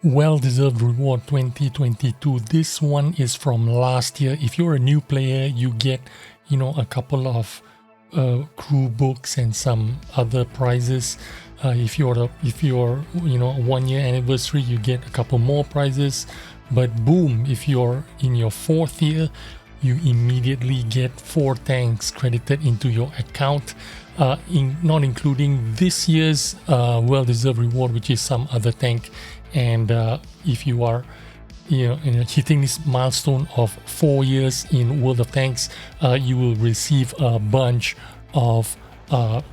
Well-deserved reward 2022. This one is from last year. If you're a new player, you get, a couple of crew books and some other prizes. If you're 1 year anniversary, you get a couple more prizes. But boom, if you're in your 4th year, you immediately get 4 tanks credited into your account, not including this year's well-deserved reward, which is some other tank. And if you are hitting this milestone of 4 years in World of Tanks, you will receive a bunch of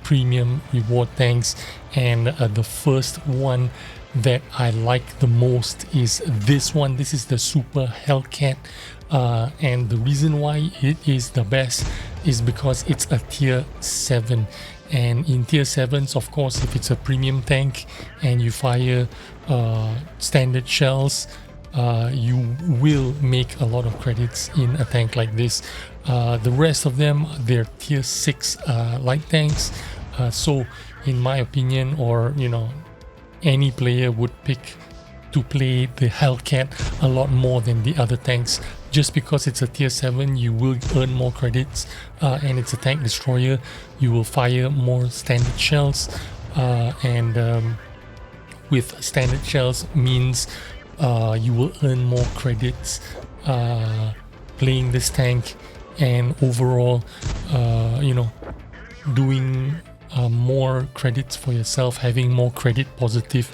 premium reward tanks. And the first one that I like the most is this one. This is the Super Hellcat, and the reason why it is the best is because it's a tier 7. And in tier 7s, of course, if it's a premium tank and you fire standard shells, you will make a lot of credits in a tank like this. The rest of them, they're tier 6 light tanks. So in my opinion, or any player would pick to play the Hellcat a lot more than the other tanks. Just because it's a tier 7, you will earn more credits, and it's a tank destroyer, you will fire more standard shells, and with standard shells means you will earn more credits playing this tank, and overall doing more credits for yourself, having more credit positive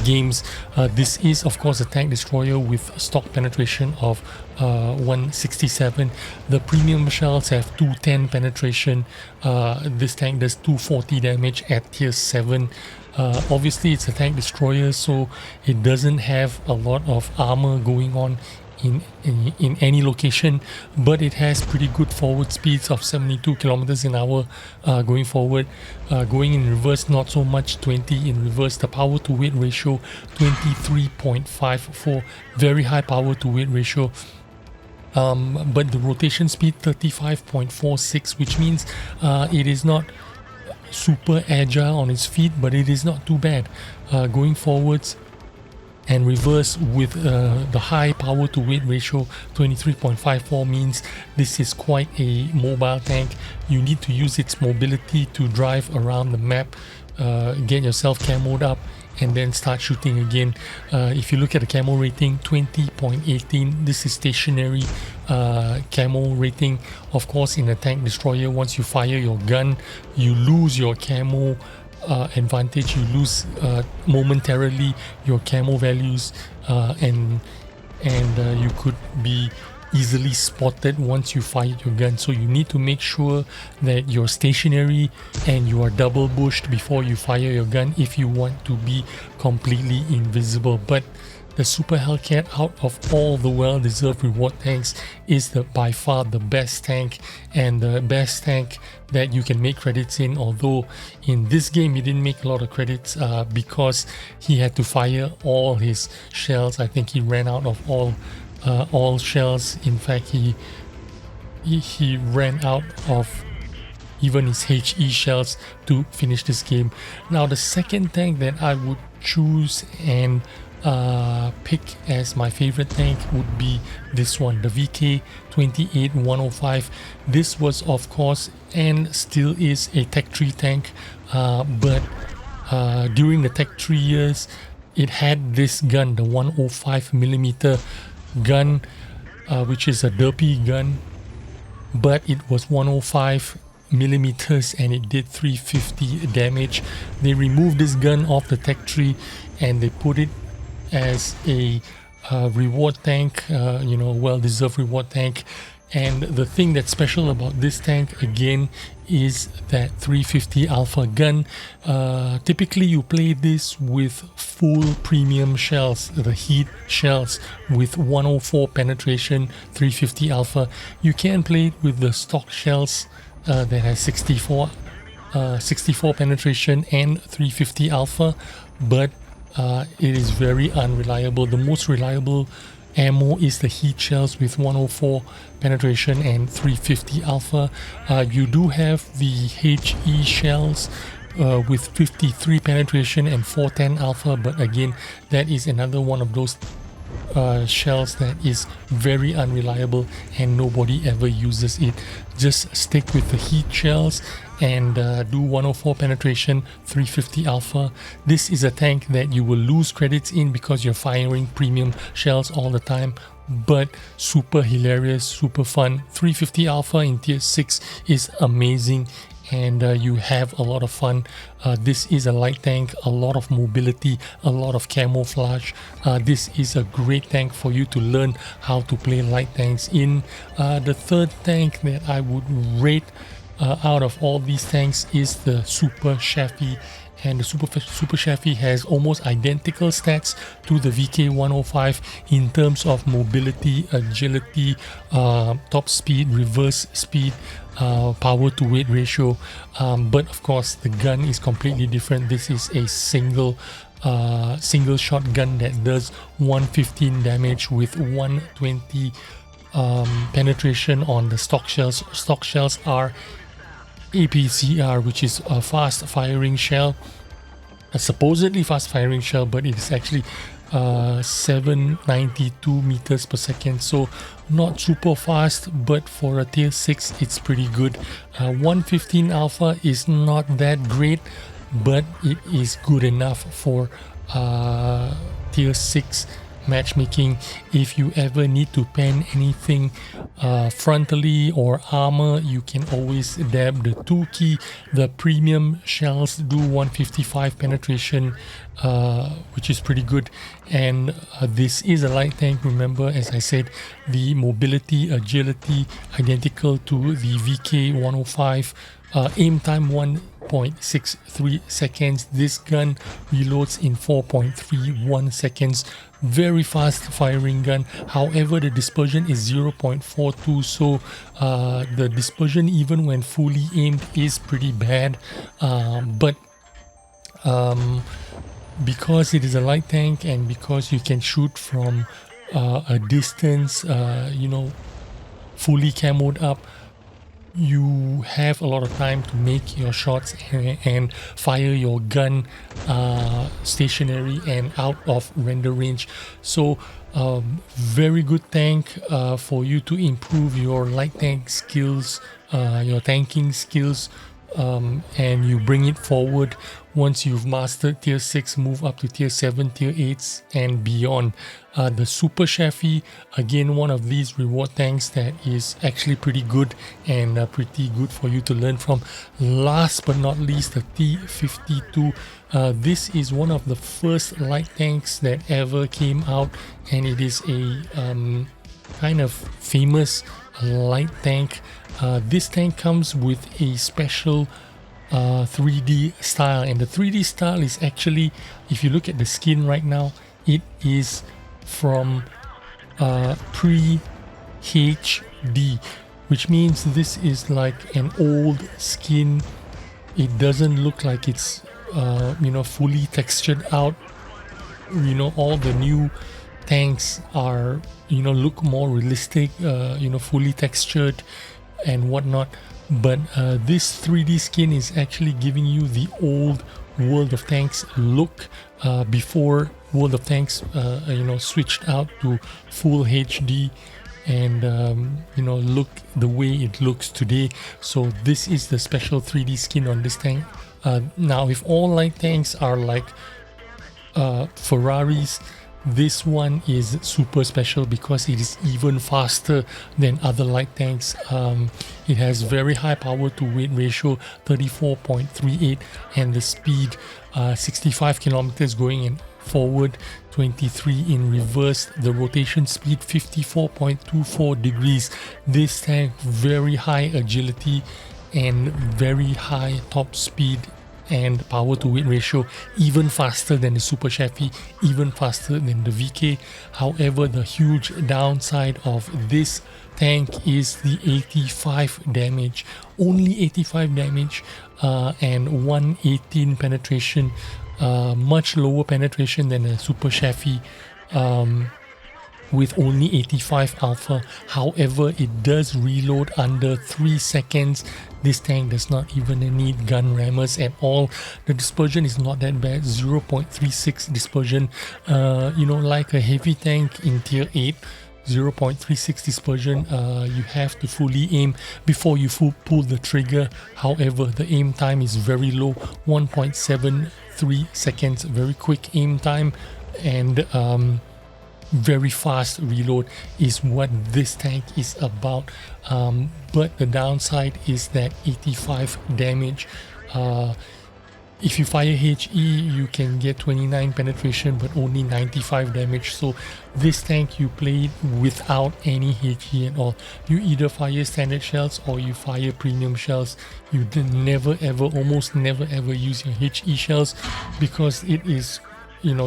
games. This is of course a tank destroyer with stock penetration of 167. The premium shells have 210 penetration. This tank does 240 damage at tier 7. Obviously it's a tank destroyer, so it doesn't have a lot of armor going on in any location, but it has pretty good forward speeds of 72 kilometers an hour going forward. Going in reverse, not so much, 20 in reverse. The power to weight ratio 23.54, very high power to weight ratio. But the rotation speed 35.46, which means it is not super agile on its feet, but it is not too bad. Going forwards and reverse with the high power to weight ratio 23.54 means this is quite a mobile tank. You need to use its mobility to drive around the map, get yourself camoed up, and then start shooting again. If you look at the camo rating, 20.18, this is stationary camo rating. Of course, in a tank destroyer, once you fire your gun, you lose your camo advantage. You lose momentarily your camo values, and you could be easily spotted once you fire your gun. So you need to make sure that you're stationary and you are double bushed before you fire your gun if you want to be completely invisible. But the Super Hellcat, out of all the well-deserved reward tanks, is by far the best tank, and the best tank that you can make credits in. Although in this game he didn't make a lot of credits because he had to fire all his shells. I think he ran out of all shells. In fact, he ran out of even his HE shells to finish this game. Now the second tank that I would choose and pick as my favorite tank would be this one, the VK-28-105. This was of course and still is a Tech 3 tank, but during the Tech 3 years it had this gun, the 105mm gun, which is a derpy gun, but it was 105mm and it did 350 damage. They removed this gun off the Tech 3 and they put it as a reward tank, well-deserved reward tank. And the thing that's special about this tank again is that 350 alpha gun. Typically you play this with full premium shells, the heat shells with 104 penetration, 350 alpha. You can play it with the stock shells that has 64 penetration and 350 alpha, but it is very unreliable. The most reliable ammo is the heat shells with 104 penetration and 350 alpha. You do have the HE shells, with 53 penetration and 410 alpha, but again, that is another one of those shells that is very unreliable and nobody ever uses it. Just stick with the heat shells and do 104 penetration, 350 alpha. This is a tank that you will lose credits in because you're firing premium shells all the time, but super hilarious, super fun. 350 alpha in tier 6 is amazing, and you have a lot of fun. This is a light tank, a lot of mobility, a lot of camouflage. This is a great tank for you to learn how to play light tanks in. The third tank that I would rate out of all these tanks is the Super Chaffee. And the Super Chaffee has almost identical stats to the VK105 in terms of mobility, agility, top speed, reverse speed, power to weight ratio, but of course the gun is completely different. This is a single shotgun that does 115 damage with 120 penetration on the stock shells. Stock shells are APCR, which is a fast firing shell, a supposedly fast firing shell, but it is actually 792 meters per second, so not super fast, but for a tier 6 it's pretty good. 115 alpha is not that great, but it is good enough for tier 6 matchmaking. If you ever need to pen anything frontally or armor, you can always dab the 2 key. The premium shells do 155 penetration, which is pretty good, and this is a light tank. Remember, as I said, the mobility, agility identical to the VK105. Aim time 1.63 seconds. This gun reloads in 4.31 seconds. Very fast firing gun. However, the dispersion is 0.42, so the dispersion even when fully aimed is pretty bad, but because it is a light tank and because you can shoot from a distance, you know, fully camoed up, you have a lot of time to make your shots and fire your gun stationary and out of render range. So very good tank for you to improve your light tank skills, your tanking skills, and you bring it forward. Once you've mastered tier 6, move up to tier 7, tier 8s and beyond. The Super Chaffee, again, one of these reward tanks that is actually pretty good and pretty good for you to learn from. Last but not least, the T52. This is one of the first light tanks that ever came out, and it is a kind of famous light tank. This tank comes with a special 3D style, and the 3D style is actually, if you look at the skin right now, it is from pre-HD, which means this is like an old skin. It doesn't look like it's you know, fully textured out. You know, all the new tanks are, you know, look more realistic, you know, fully textured and whatnot. But this 3D skin is actually giving you the old World of Tanks look before World of Tanks you know, switched out to full HD and you know, look the way it looks today. So this is the special 3D skin on this tank. Now, if all light tanks are like Ferraris, this one is super special because it is even faster than other light tanks. It has very high power to weight ratio, 34.38, and the speed 65 kilometers going in forward, 23 in reverse. The rotation speed 54.24 degrees. This tank, very high agility and very high top speed and power to weight ratio, even faster than the Super Chaffee, even faster than the VK. However, the huge downside of this tank is the 85 damage, only 85 damage, and 118 penetration, much lower penetration than a Super Chaffee. with only 85 alpha. However, it does reload under 3 seconds. This tank does not even need gun rammers at all. The dispersion is not that bad, 0.36 dispersion, like a heavy tank in tier 8. 0.36 dispersion. You have to fully aim before you pull the trigger. However, the aim time is very low, 1.73 seconds, very quick aim time, and very fast reload is what this tank is about. But the downside is that 85 damage. If you fire HE, you can get 29 penetration but only 95 damage. So this tank, you play it without any HE at all. You either fire standard shells or you fire premium shells. You almost never ever use your HE shells, because it is,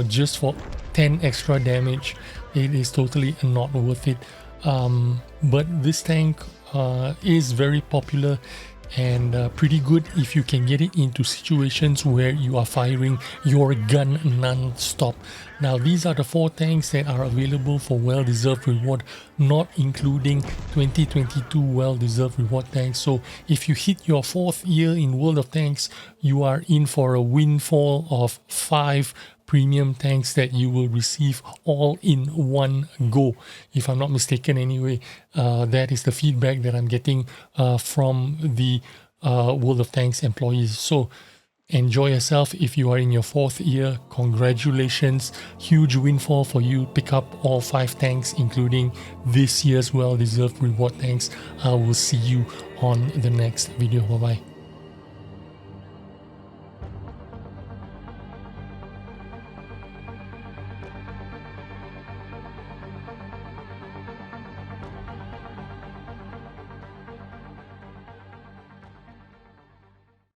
just for 10 extra damage, it is totally not worth it. But this tank is very popular and pretty good if you can get it into situations where you are firing your gun non-stop. Now, these are the 4 tanks that are available for well-deserved reward, not including 2022 well-deserved reward tanks. So if you hit your 4th year in World of Tanks, you are in for a windfall of 5 premium tanks that you will receive all in one go, if I'm not mistaken. Anyway, that is the feedback that I'm getting from the World of Tanks employees. So enjoy yourself. If you are in your 4th year, congratulations, huge windfall for you. Pick up all 5 tanks, including this year's well-deserved reward tanks. I will see you on the next video. Bye bye.